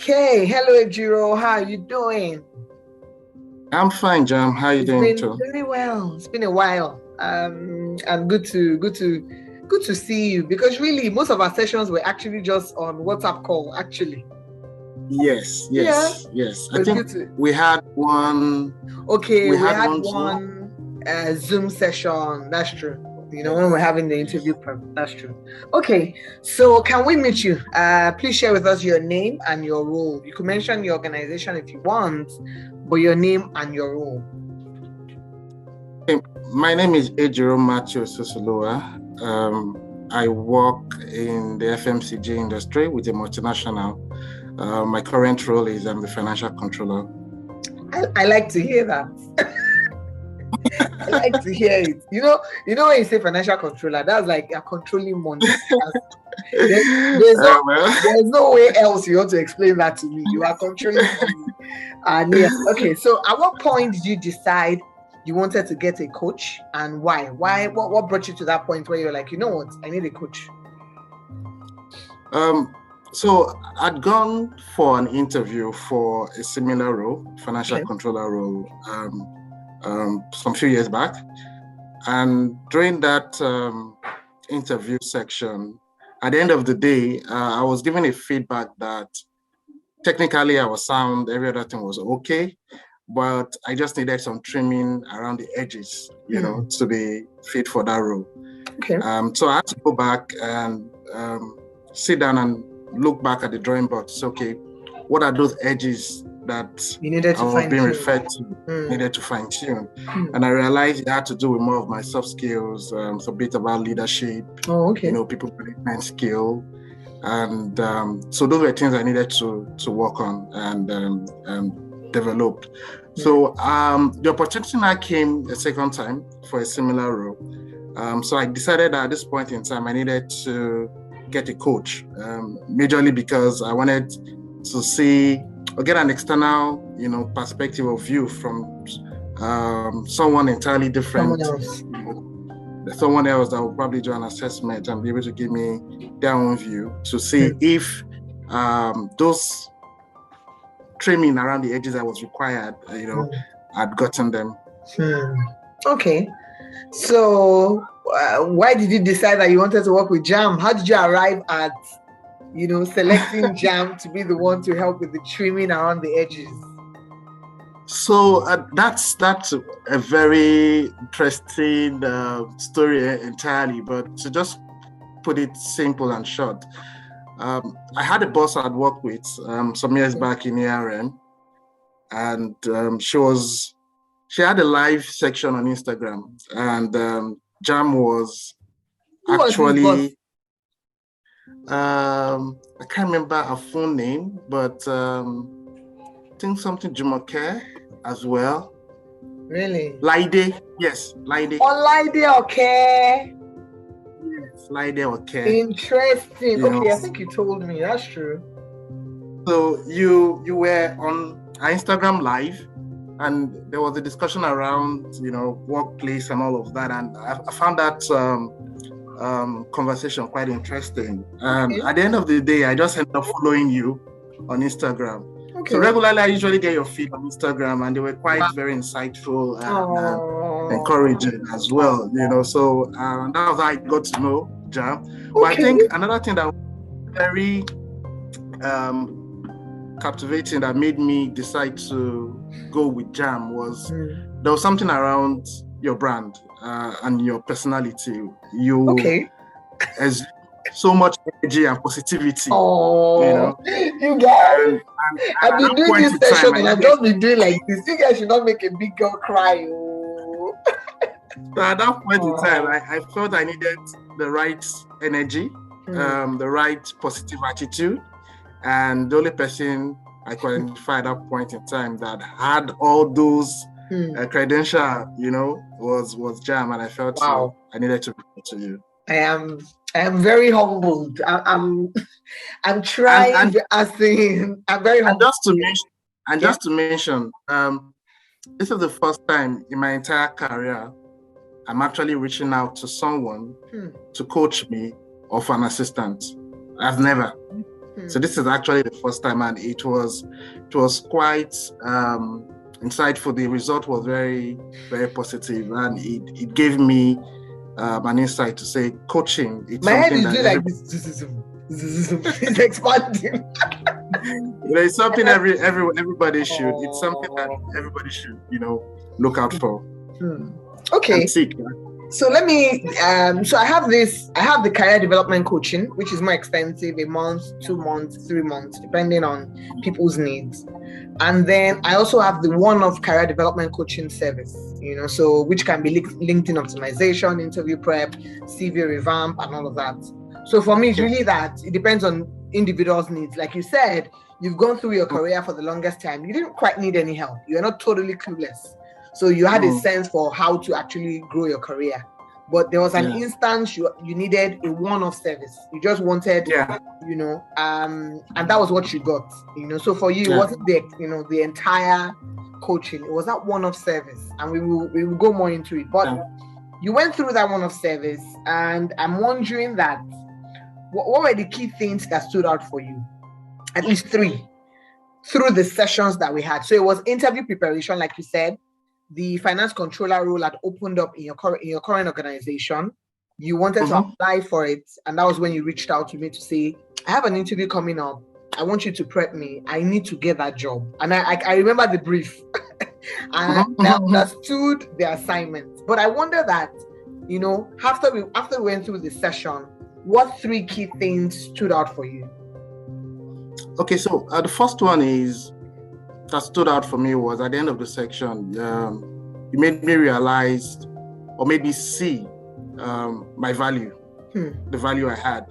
Okay, hello Ejiro, how are you doing? I'm fine, Jam. How you It's doing been too? very well. It's been a while. And good to see you because really most of our sessions were actually just on WhatsApp call, actually. Yes, Yeah, yes, yes. I it's think good to. we had one. Okay, We we had had one Zoom. one Zoom session. That's true. When we're Yes, having the yes. interview prep. That's true. Okay, so can we meet you? Please share with us your name and your role. You can mention your organization if you want, but your name and your role. Okay, my name is Ejiro Osusuluwa. I work in the FMCG industry with a multinational. My current role is I'm the financial controller. I like to hear that. I like to hear it. When you say financial controller, that's like you're controlling money. There's no Well, there's no way else you want to explain that to me. You are controlling money. And yes, okay. So at what point did you decide you wanted to get a coach and why? What brought you to that point where you're like, you know what, I need a coach? so I'd gone for an interview for a similar role, financial controller role, some few years back. And during that interview section, at the end of the day, I was given a feedback that technically I was sound, every other thing was okay, but I just needed some trimming around the edges, to be fit for that role. Okay. So I had to go back and sit down and look back at the drawing board. So, okay, what are those edges that you needed to I was being referred to, needed to fine tune? And I realized it had to do with more of my soft skills, so a bit about leadership, people management skill. And so those were things I needed to work on and develop. So the opportunity now came a second time for a similar role. So I decided that at this point in time, I needed to get a coach, majorly because I wanted to see or get an external, perspective of view from someone entirely different. Someone else that will probably do an assessment and be able to give me their own view to see if those trimming around the edges that was required, I'd gotten them. Okay. So why did you decide that you wanted to work with Jam? How did you arrive at, selecting Jam to be the one to help with the trimming around the edges? So that's a very interesting story entirely, but to just put it simple and short, I had a boss I'd worked with some years back in ARM, and she had a live section on Instagram, and Jam was actually, I can't remember her full name, but I think something Jumoke as well. Really? Laide, yes, Laide. Oh, Laide, okay. Yes, Laide, okay. Interesting. Okay, I think you told me. That's true. So you were on our Instagram live, and there was a discussion around, workplace and all of that, and I found that conversation quite interesting. And at the end of the day, I just ended up following you on Instagram. Okay. So regularly, I usually get your feed on Instagram, and they were quite very insightful and encouraging as well. So that was how I got to know Jam. Okay. But I think another thing that was very captivating that made me decide to go with Jam was there was something around your brand and your personality. You as so much energy and positivity. You guys, I've been doing this session and I've just been doing like this. You guys should not make a big girl cry. So at that point in time, I felt I needed the right energy, the right positive attitude, and the only person I could identify at that point in time that had all those credentials, was Jam, and I felt I needed to report to you. I am very humbled. I'm trying. I'm very humbled. Just to mention, this is the first time in my entire career I'm actually reaching out to someone to coach me or for an assistant. I've never. So this is actually the first time, and it was quite insightful. The result was very, very positive, and it gave me an insight to say coaching. It's my head something is doing like this. It's expanding. It's something everybody should. It's something that everybody should, look out for. Okay. And seek. So let me. So I have the career development coaching, which is more expensive, a month, 2 months, 3 months, depending on people's needs. And then I also have the one-off career development coaching service, so which can be LinkedIn optimization, interview prep, CV revamp, and all of that. So for me, it's really that it depends on individuals' needs. Like you said, you've gone through your career for the longest time. You didn't quite need any help. You're not totally clueless. So you had a sense for how to actually grow your career. But there was an instance you needed a one-off service. You just wanted, and that was what you got. So for you, it wasn't the entire coaching. It was that one-off service. And we will go more into it. But you went through that one-off service, and I'm wondering that what were the key things that stood out for you? At least 3 through the sessions that we had. So it was interview preparation, like you said. The finance controller role had opened up in your current organization. You wanted to apply for it, and that was when you reached out to me to say, I have an interview coming up. I want you to prep me. I need to get that job. And I remember the brief. And I understood the assignment. But I wonder that, after we went through the session, what 3 key things stood out for you? Okay, so the first one that stood out for me was at the end of the section, you made me realize or made me see my value, the value I had.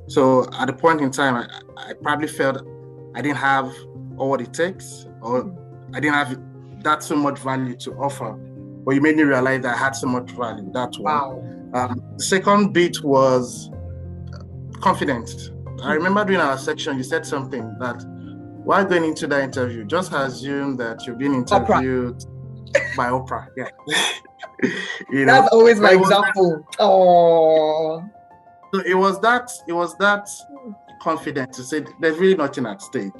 So at a point in time, I probably felt I didn't have all what it takes, or I didn't have that so much value to offer. But you made me realize that I had so much value. That's one. Wow. The second bit was confidence. I remember during our section, you said something that while going into that interview, just assume that you're being interviewed by Oprah. Yeah. That's always my example. Oh. So it was that confidence to say there's really nothing at stake.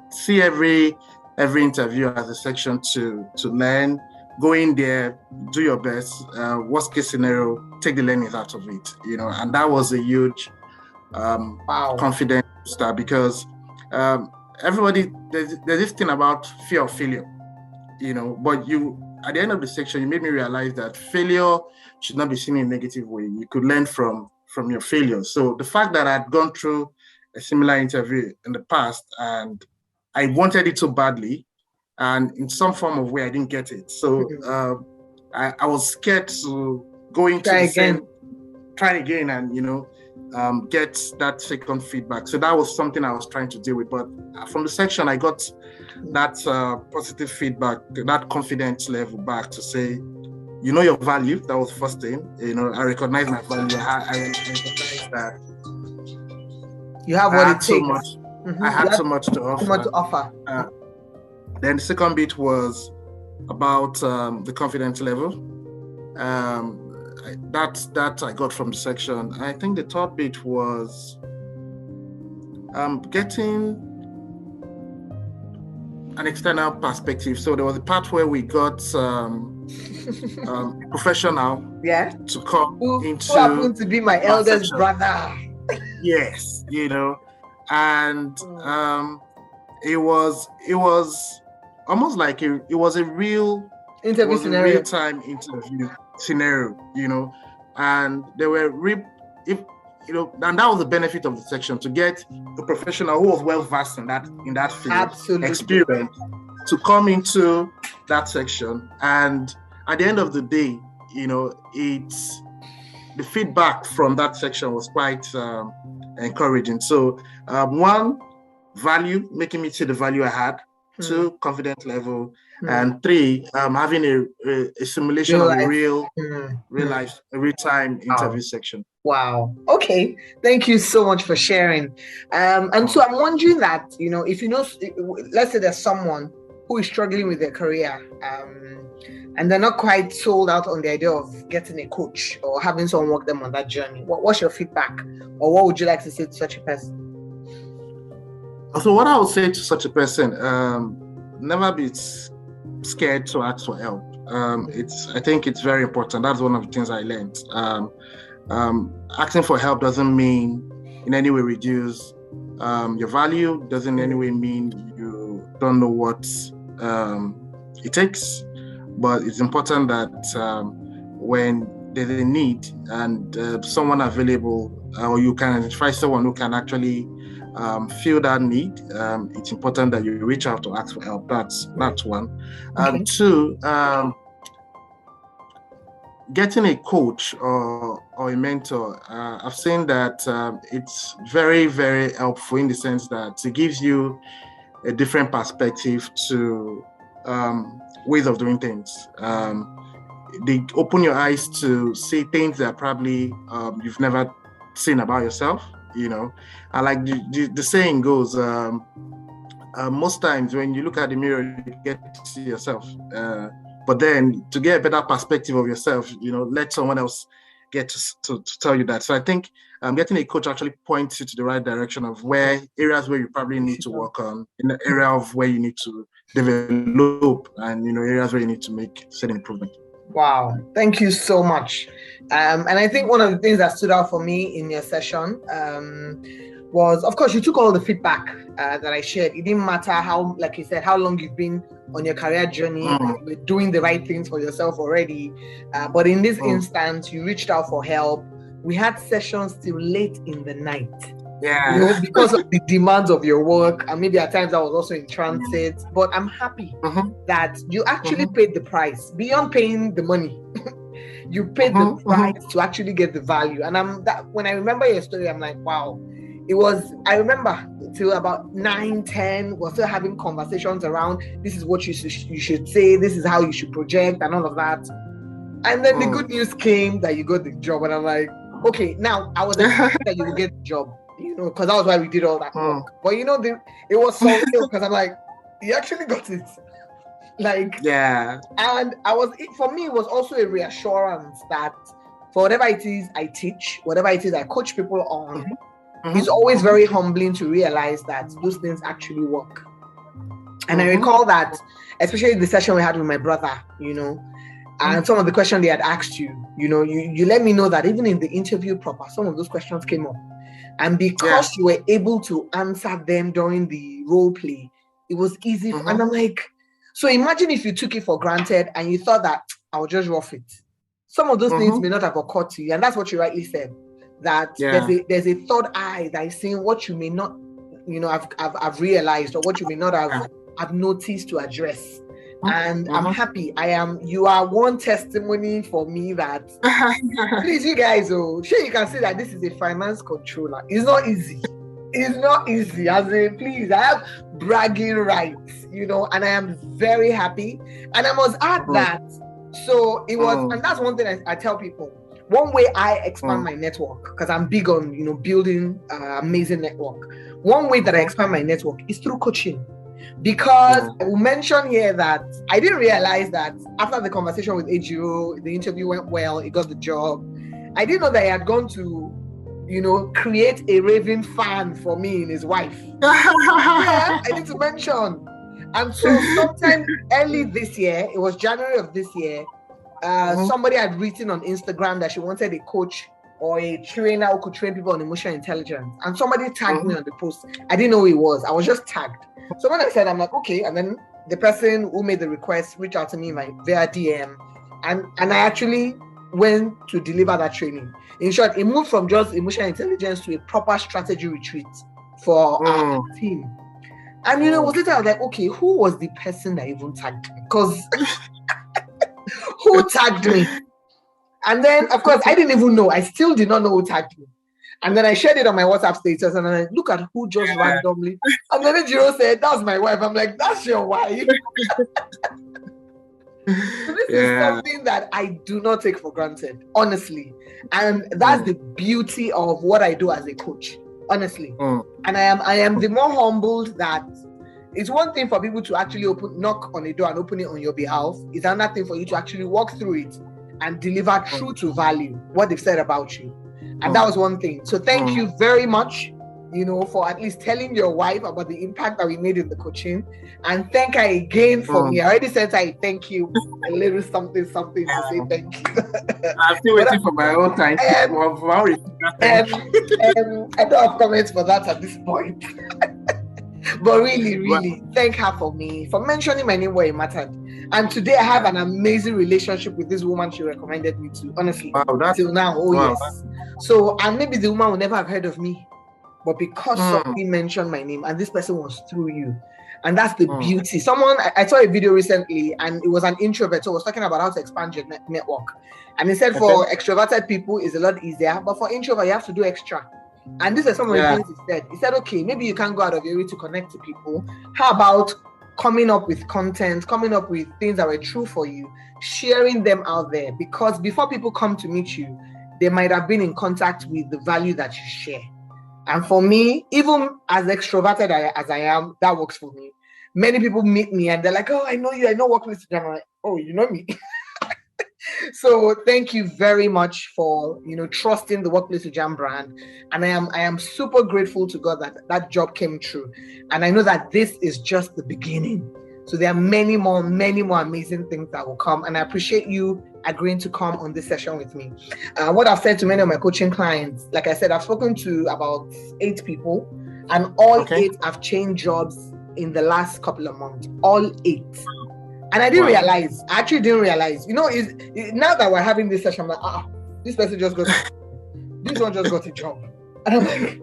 See every interview as a section to learn. Go in there, do your best. Worst case scenario, take the learnings out of it. And that was a huge confidence start, because everybody, there's this thing about fear of failure, but you, at the end of the section, you made me realize that failure should not be seen in a negative way. You could learn from your failure. So the fact that I'd gone through a similar interview in the past and I wanted it so badly, and in some form of way, I didn't get it. So I was scared to go into try again and, get that second feedback. So that was something I was trying to deal with. But from the section, I got that positive feedback, that confidence level back to say, your value. That was the first thing. I recognize my value. I recognize that you have what it takes. So much. I had so much to offer. So much to offer. Then the second bit was about the confidence level. That I got from the section. I think the third bit was getting an external perspective. So there was a part where we got a professional to come into who happened to be my eldest brother. Yes, and it was almost like it was a real interview scenario, real-time interview scenario, and there were and that was the benefit of the section, to get a professional who was well versed in that field, absolutely, experience, to come into that section. And at the end of the day, it's the feedback from that section was quite encouraging. So one, value, making me see the value I had. 2, confidence level. And 3, having a simulation of a real life, a real-time interview section. Wow. Okay. Thank you so much for sharing. And so I'm wondering that, if let's say there's someone who is struggling with their career, and they're not quite sold out on the idea of getting a coach or having someone walk them on that journey. What's your feedback, or what would you like to say to such a person? So what I would say to such a person, never be scared to ask for help. I think it's very important. That's one of the things I learned. Asking for help doesn't mean in any way reduce your value, doesn't in any way mean you don't know what it takes, but it's important that when there's a need and someone available, or you can identify someone who can actually feel that need, it's important that you reach out to ask for help. That's one. Okay. Two, getting a coach or a mentor, I've seen that it's very, very helpful in the sense that it gives you a different perspective to ways of doing things. They open your eyes to see things that probably you've never seen about yourself, and like the saying goes, most times when you look at the mirror, you get to see yourself. But then to get a better perspective of yourself, let someone else get to tell you that. So I think getting a coach actually points you to the right direction of areas where you probably need to work on, in the area of where you need to develop, and areas where you need to make certain improvement. Wow, thank you so much. And I think one of the things that stood out for me in your session was, of course, you took all the feedback that I shared. It didn't matter how, like you said, how long you've been on your career journey, you're doing the right things for yourself already. But in this instance, you reached out for help. We had sessions till late in the night. Yeah. Because of the demands of your work, and maybe at times I was also in transit. But I'm happy that you actually paid the price beyond paying the money. You paid the price to actually get the value. And when I remember your story, I'm like, wow. I remember till about 9-10, we're still having conversations around, this is what you should say, this is how you should project, and all of that. And then the good news came that you got the job, and I'm like, okay, now I was expecting that you would get the job, because that was why we did all that work. But it was so real, because I'm like, you actually got it. Yeah. And for me, it was also a reassurance that for whatever it is I teach, whatever it is I coach people on, it's always very humbling to realize that those things actually work. And I recall that, especially the session we had with my brother, and some of the questions they had asked you, you let me know that even in the interview proper, some of those questions came up. And because you were able to answer them during the role play, it was easy. And I'm like, so imagine if you took it for granted and you thought that I'll just rough it. Some of those things may not have occurred to you. And that's what you rightly said. That there's a third eye that is seeing what you may not, have realized, or what you may not have noticed to address. And I'm happy. You are one testimony for me that please, you guys, sure you can see that this is a finance controller. It's not easy. It's not easy. As in, please, I have bragging rights, and I am very happy. And I must add that. So it was, and that's one thing I tell people. One way I expand my network, because I'm big on, building amazing network. One way that I expand my network is through coaching. Because I will mention here that I didn't realize that after the conversation with Ejiro, the interview went well, he got the job. I didn't know that he had gone to, create a raving fan for me and his wife. I need to mention. And so sometime early this year, it was January of this year, somebody had written on Instagram that she wanted a coach or a trainer who could train people on emotional intelligence. And somebody tagged me on the post. I didn't know who it was. I was just tagged. So when I said, I'm like, okay. And then the person who made the request reached out to me via DM. And I actually went to deliver that training. In short, it moved from just emotional intelligence to a proper strategy retreat for our team. And was later I was like, okay, who was the person that even tagged me? Because who tagged me? And then, of course, I didn't even know. I still did not know who tagged me. And then I shared it on my WhatsApp status, and I look at who just randomly. And then Ejiro said, "That's my wife." I'm like, "That's your wife." So this is something that I do not take for granted, honestly. And that's the beauty of what I do as a coach, honestly. And I am the more humbled that it's one thing for people to actually knock on a door and open it on your behalf. It's another thing for you to actually walk through it and deliver true to value what they've said about you. And that was one thing. So thank you very much for at least telling your wife about the impact that we made in the coaching. And thank her again for me. I already said I thank you. A little something to say thank you. I'm still waiting for my own time. I don't have comments for that at this point. But really, thank her for mentioning my name where it mattered. And today I have an amazing relationship with this woman she recommended me to, honestly. Wow, till now. Yes. So, and maybe the woman will never have heard of me, but because somebody mentioned my name and this person was through you. And that's the beauty. I saw a video recently and it was an introvert who was talking about how to expand your network. And he said for extroverted people it's a lot easier, but for introvert you have to do extra. And this is some of the things he said. He said, okay, maybe you can't go out of your way to connect to people. How about coming up with content, coming up with things that were true for you, sharing them out there? Because before people come to meet you, they might have been in contact with the value that you share. And for me, even as extroverted as I am, that works for me. Many people meet me and they're like, oh, I know you, I know Workplace to Jam. I'm like, oh, you know me. So thank you very much for trusting the Workplace to Jam brand. And I am super grateful to God that job came true. And I know that this is just the beginning. So there are many more amazing things that will come. And I appreciate you agreeing to come on this session with me. What I've said to many of my coaching clients, like I said, I've spoken to about 8 people, and all 8 have changed jobs in the last couple of months. All 8. And I didn't realize. I actually didn't realize. Now that we're having this session, I'm like, this person just got this one just got a job. And I'm like,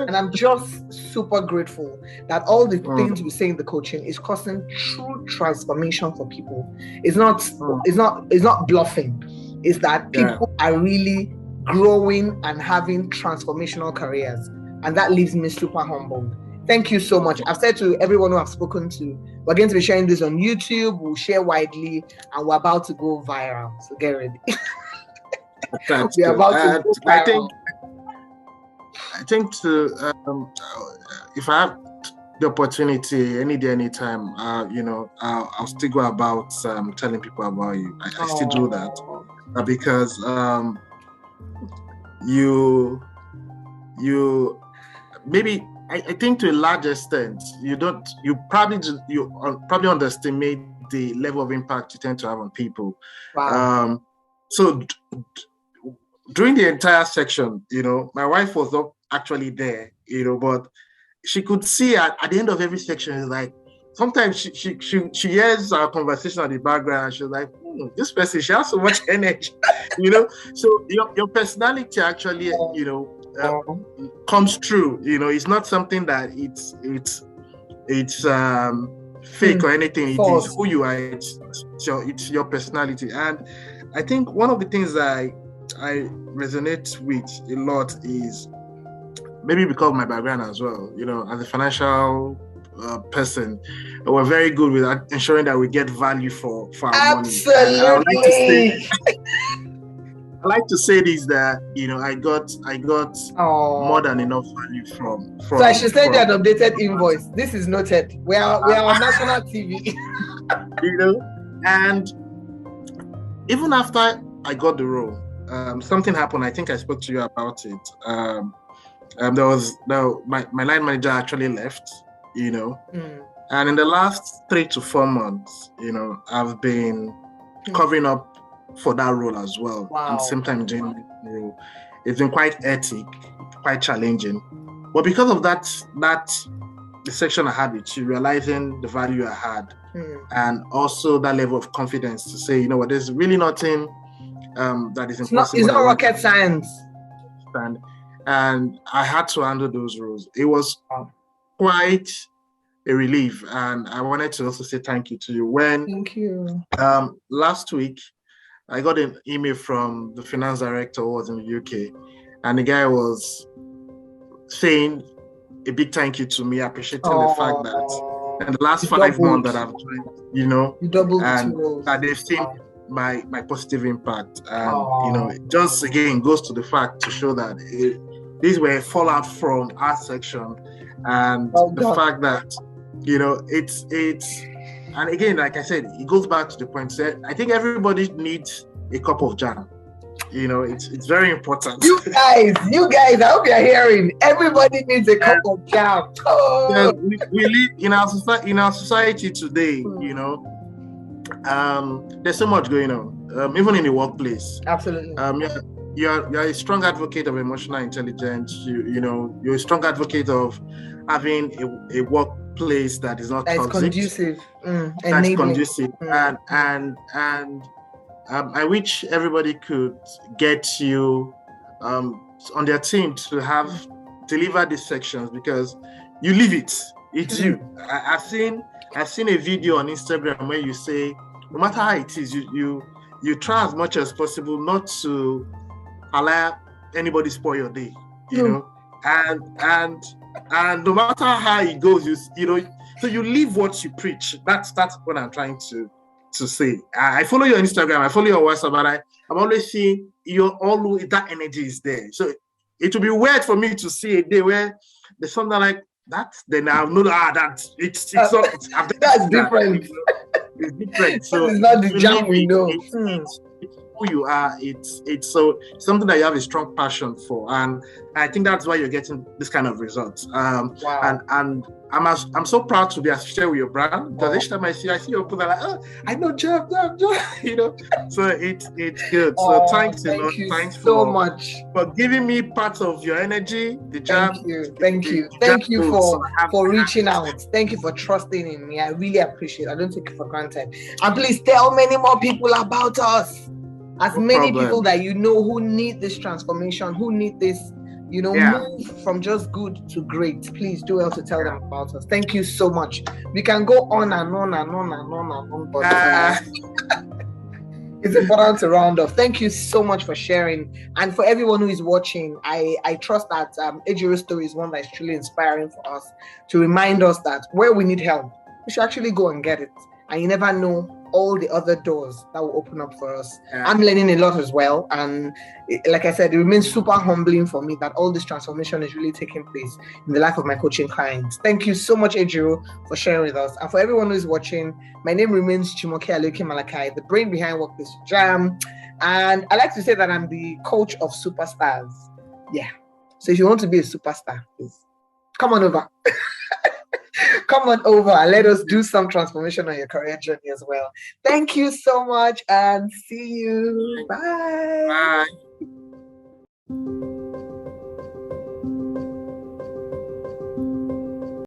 and I'm just super grateful that all the things we say in the coaching is causing true transformation for people. It's not bluffing. It's that people are really growing and having transformational careers. And that leaves me super humbled. Thank you so much. I've said to everyone who I've spoken to, we're going to be sharing this on YouTube. We'll share widely, and we're about to go viral. So get ready. We're about to go viral. I think if I have the opportunity any day, anytime, I'll still go about telling people about you. I still do that because you maybe. I think to a large extent, you probably underestimate the level of impact you tend to have on people. Wow. So during the entire section, my wife was not actually there, but she could see at the end of every section, like sometimes she hears our conversation in the background and she's like, this person, she has so much energy, So your personality actually, comes true. It's not something that it's fake or anything. It is who you are. It's your personality. And I think one of the things that I resonate with a lot is maybe because of my background as well. As a financial person, we're very good with ensuring that we get value for our money. Absolutely. I like to say this, that I got more than enough value from. So I should send you an updated invoice. This is noted. We are on national TV. And even after I got the role, something happened. I think I spoke to you about it. My line manager actually left. And in the last 3 to 4 months, I've been covering up for that role as well. Wow. And same time doing the role. It's been quite hectic, quite challenging. But because of that the section I had with you, realizing the value I had, and also that level of confidence to say, there's really nothing that is impossible. It's not rocket science. And I had to handle those roles. It was quite a relief, and I wanted to also say thank you to you. Thank you. Last week, I got an email from the finance director who was in the UK, and the guy was saying a big thank you to me, appreciating the fact that in the last 5 months that I've joined, you doubled and that they've seen my positive impact. And it just again goes to the fact to show that these were fallout from our section, and the fact that it's and again, like I said, it goes back to the point. I think everybody needs a cup of jam. it's very important. You guys, I hope you're hearing. Everybody needs a cup of jam. Yeah, we live in our society today. There's so much going on, even in the workplace. Absolutely. You're a strong advocate of emotional intelligence. You're a strong advocate of having a workplace that is not toxic, conducive, that's conducive, and I wish everybody could get you on their team to have deliver these sections, because you live it. It's you. I've seen a video on Instagram where you say, no matter how it is, you try as much as possible not to allow anybody spoil your day, and no matter how it goes, so you live what you preach. That's what I'm trying to say. I follow your Instagram, I follow your WhatsApp, but I'm always seeing that energy is there. So it will be weird for me to see a day where there's something like that. Then I'll know that it's not. That's different. It's different. So it's not the jam we know. It's who you are. It's so something that you have a strong passion for, and I think that's why you're getting this kind of results. Wow. And I'm so proud to be associated with your brand, because each time I see your people, like, I know Jeff, So it's good. So thanks so much for giving me part of your energy. The job. Thank you for reaching out. Thank you for trusting in me. I really appreciate it. I don't take it for granted. And please tell many more people about us. As many people that you know who need this transformation, who need this, move from just good to great. Please do well to tell them about us. Thank you so much. We can go on and on and on and on and on, but it's important to round off. Thank you so much for sharing. And for everyone who is watching, I trust that Ejiro's story is one that is truly inspiring for us, to remind us that where we need help, we should actually go and get it. And you never know all the other doors that will open up for us. I'm learning a lot as well. And like I said, it remains super humbling for me that all this transformation is really taking place in the life of my coaching clients. Thank you so much, Ejiro, for sharing with us. And for everyone who is watching, my name remains Jumoke Aleoke-Malachi, the brain behind Workplace Jam. And I like to say that I'm the coach of superstars. Yeah. So if you want to be a superstar, please come on over. Come on over and let us do some transformation on your career journey as well. Thank you so much and see you. Bye. Bye.